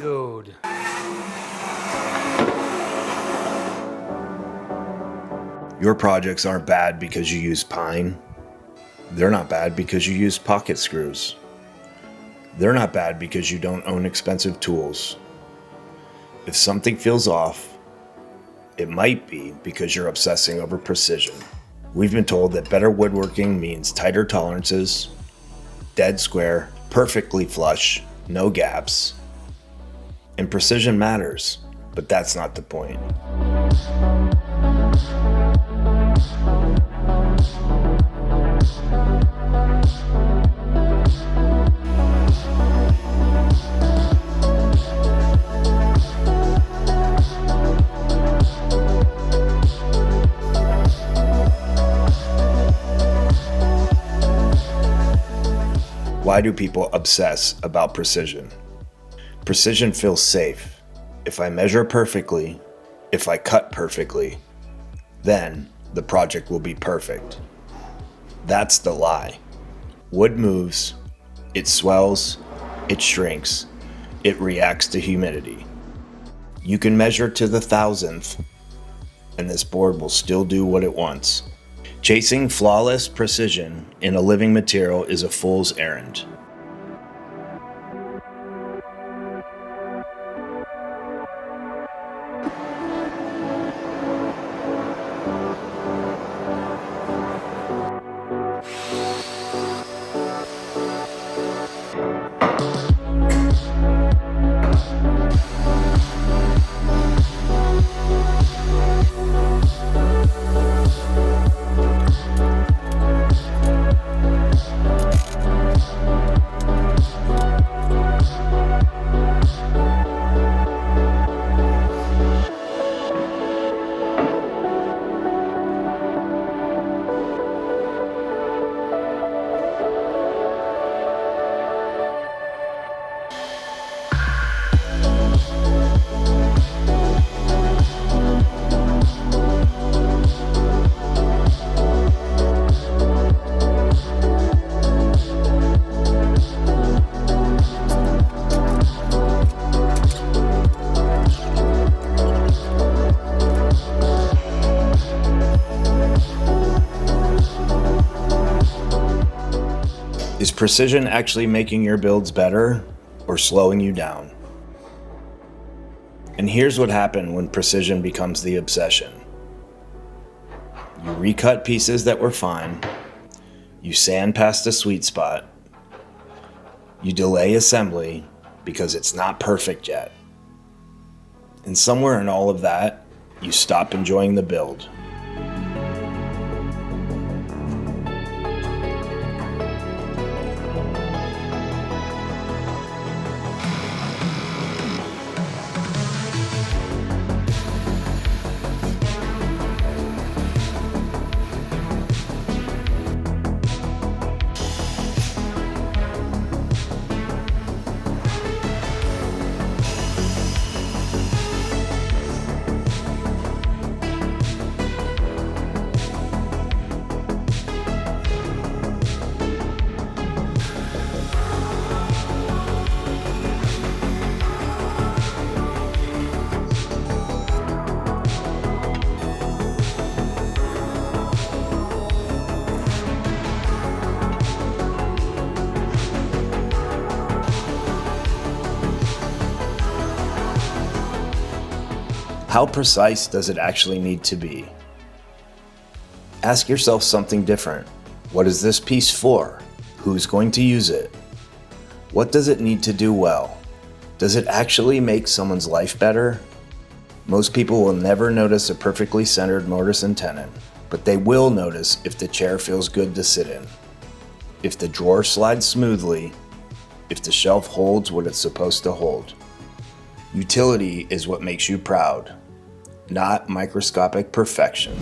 Dude. Your projects aren't bad because you use pine. They're not bad because you use pocket screws. They're not bad because you don't own expensive tools. If something feels off, it might be because you're obsessing over precision. We've been told that better woodworking means tighter tolerances, dead square, perfectly flush, no gaps. And precision matters, but that's not the point. Why do people obsess about precision? Precision feels safe. If I measure perfectly, if I cut perfectly, then the project will be perfect. That's the lie. Wood moves, it swells, it shrinks, it reacts to humidity. You can measure to the thousandth, and this board will still do what it wants. Chasing flawless precision in a living material is a fool's errand. Is precision actually making your builds better or slowing you down? And here's what happened when precision becomes the obsession. You recut pieces that were fine, you sand past a sweet spot, you delay assembly because it's not perfect yet. And somewhere in all of that, you stop enjoying the build. How precise does it actually need to be? Ask yourself something different. What is this piece for? Who's going to use it? What does it need to do well? Does it actually make someone's life better? Most people will never notice a perfectly centered mortise and tenon, but they will notice if the chair feels good to sit in, if the drawer slides smoothly, if the shelf holds what it's supposed to hold. Utility is what makes you proud, not microscopic perfection.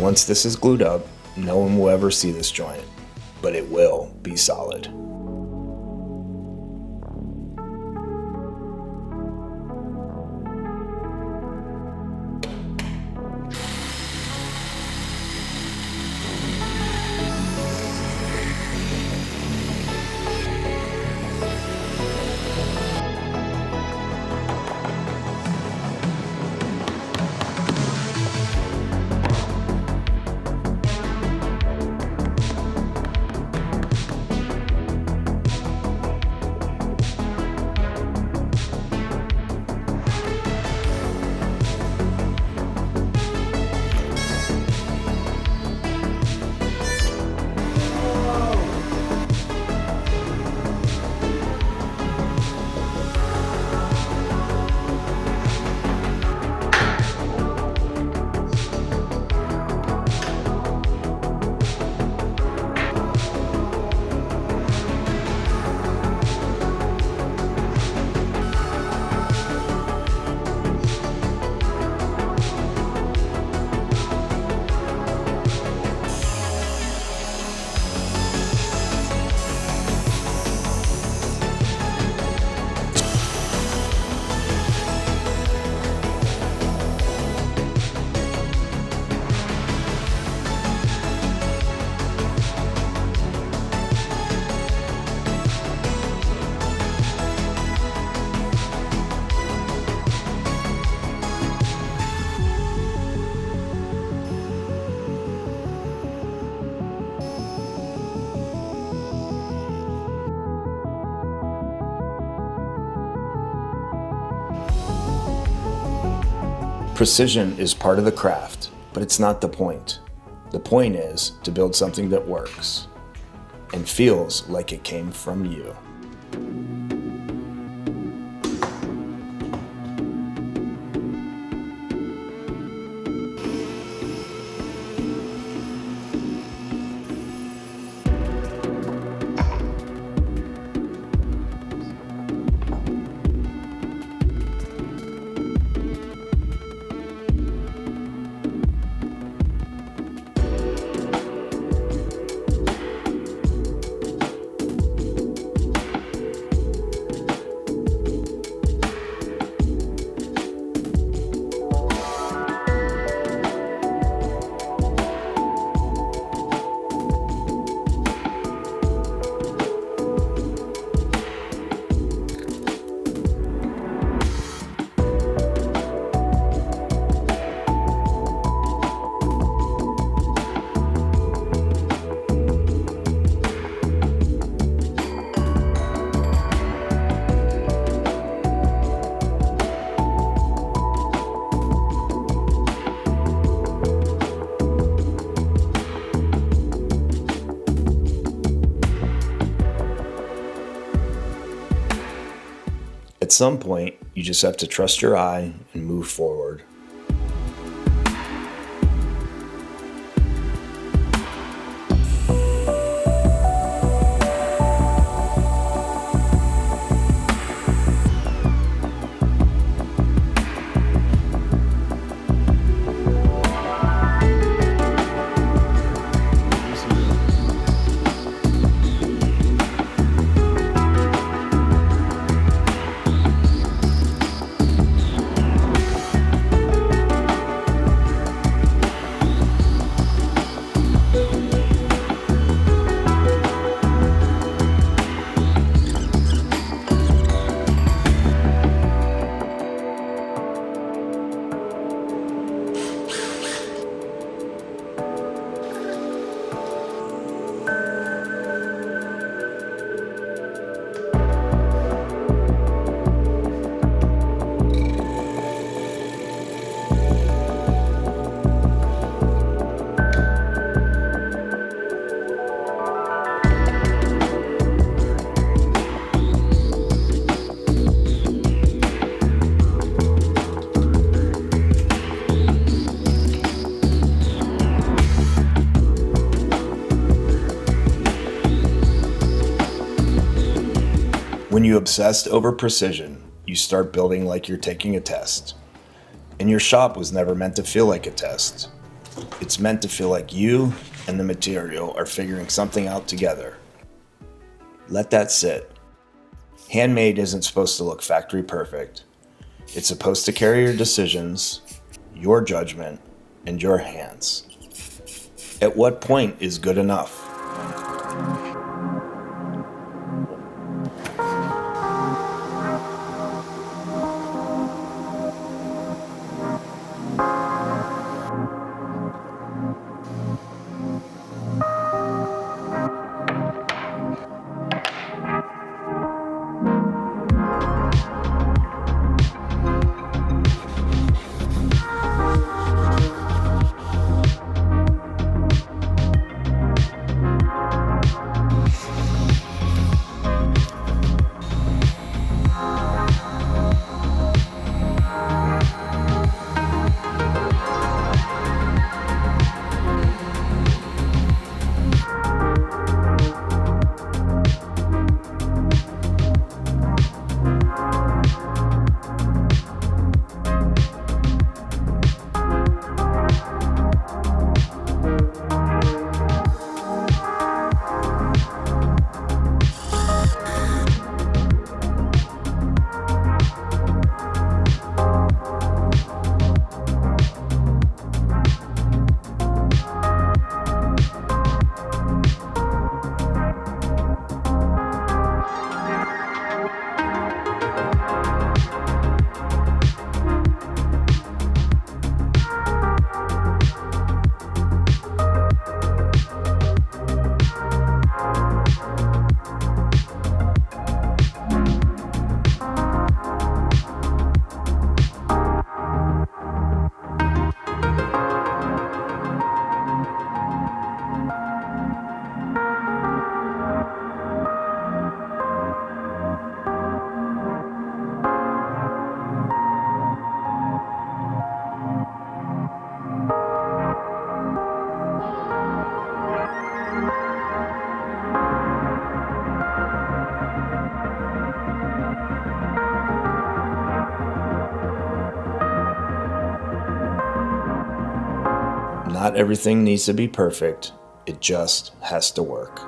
Once this is glued up, no one will ever see this joint, but it will be solid. Precision is part of the craft, but it's not the point. The point is to build something that works and feels like it came from you. At some point, you just have to trust your eye and move forward. When you obsessed over precision, you start building like you're taking a test. And your shop was never meant to feel like a test. It's meant to feel like you and the material are figuring something out together. Let that sit. Handmade isn't supposed to look factory perfect. It's supposed to carry your decisions, your judgment, and your hands. At what point is good enough? Not everything needs to be perfect. It just has to work.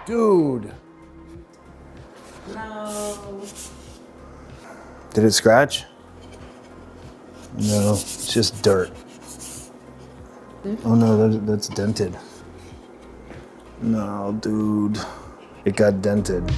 Dude. No. Did it scratch? No, it's just dirt. Oh no, that's dented. No, dude. It got dented.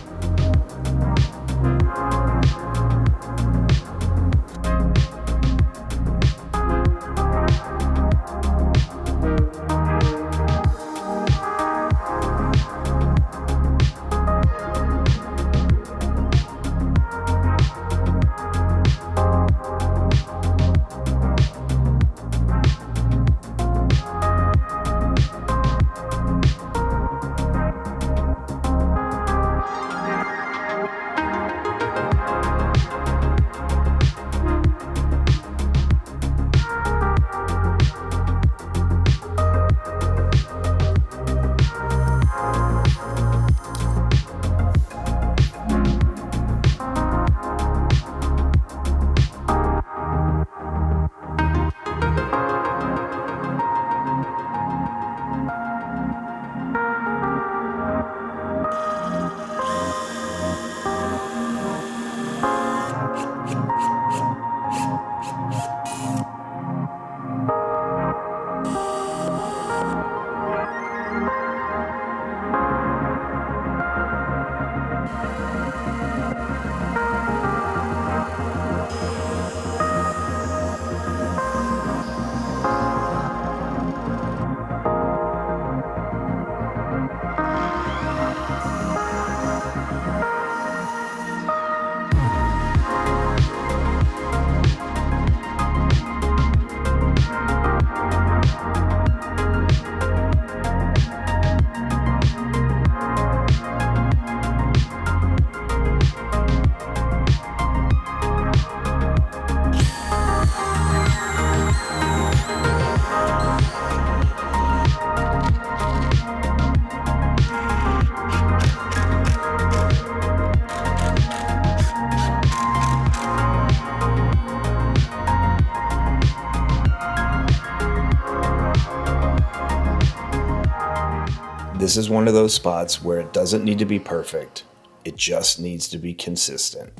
This is one of those spots where it doesn't need to be perfect. It just needs to be consistent.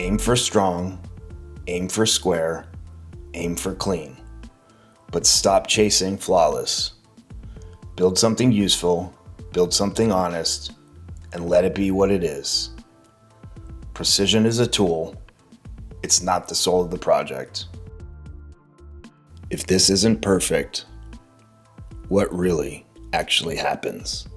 Aim for strong, aim for square, aim for clean. But stop chasing flawless. Build something useful, build something honest, and let it be what it is. Precision is a tool. It's not the soul of the project. If this isn't perfect, what really actually happens?